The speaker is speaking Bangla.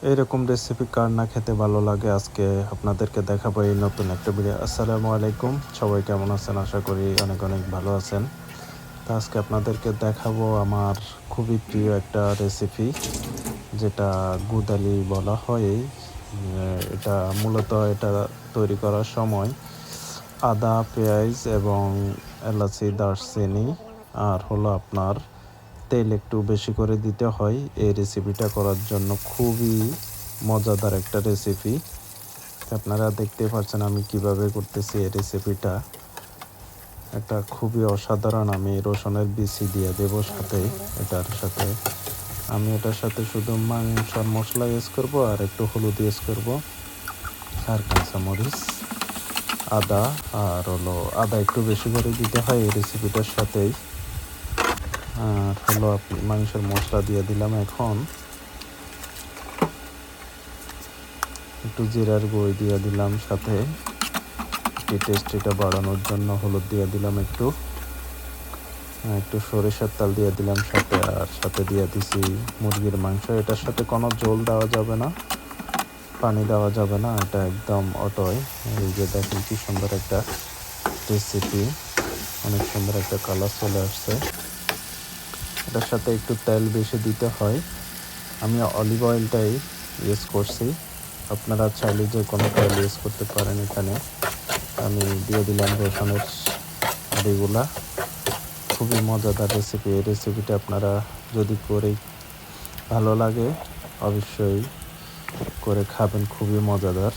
এইরকম রেসিপি কার না খেতে ভালো লাগে, আজকে আপনাদেরকে দেখাবো এই নতুন একটা ভিডিও। আসসালামু আলাইকুম, সবাই কেমন আছেন? আশা করি অনেক অনেক ভালো আছেন। তো আজকে আপনাদেরকে দেখাবো আমার খুবই প্রিয় একটা রেসিপি, যেটা গুদালি বলা হয়। এটা মূলত এটা তৈরি করার সময় আদা, পেঁয়াজ এবং এলাচি, দারচিনি আর হলো আপনার তেল একটু বেশি করে দিতে হয় এই রেসিপিটা করার জন্য। খুবই মজাদার একটা রেসিপি। আপনারা দেখতে পাচ্ছেন আমি কিভাবে করতেছি এই রেসিপিটা। এটা খুবই অসাধারণ। আমি রসুনের বিচি দিয়ে দেব সাথে, এটার সাথে এটার সাথে শুধু মাংসর মশলা ইউজ করব আর একটু হলুদ ইউজ করব আর কাঁচামরিচ, আদা। আর হলো আদা একটু বেশি করে দিতে হয় এই রেসিপিটার সাথেই। আর হলো আপনি মাংসের মশলা দিয়ে দিলাম। এখন একটু জিরার গুঁড়ি দিয়ে দিলাম, সাথে টেস্টিটা বাড়ানোর জন্য হলুদ দিয়ে দিলাম একটু, একটু সরিষার তেল দিয়ে দিলাম সাথে, আর সাথে দিয়ে দিছি মুরগির মাংস। এটার সাথে কোনো ঝোল দেওয়া যাবে না, পানি দেওয়া যাবে না, এটা একদম অটোয়। এই যে দেখেন কি সুন্দর একটা রেসিপি, অনেক সুন্দর একটা কালার চলে আসছে। এটার সাথে একটু তেল বেশি দিতে হয়, আমি অলিভ অয়েলটাই ইউজ করছি। আপনারা চাইলে যে কোনো তেল ইউজ করতে পারেন। এখানে আমি দিয়ে দিলাম রসুনের আড়িগুলা। খুবই মজাদার রেসিপি। এই রেসিপিটা আপনারা যদি করে ভালো লাগে অবশ্যই করে খাবেন, খুবই মজাদার।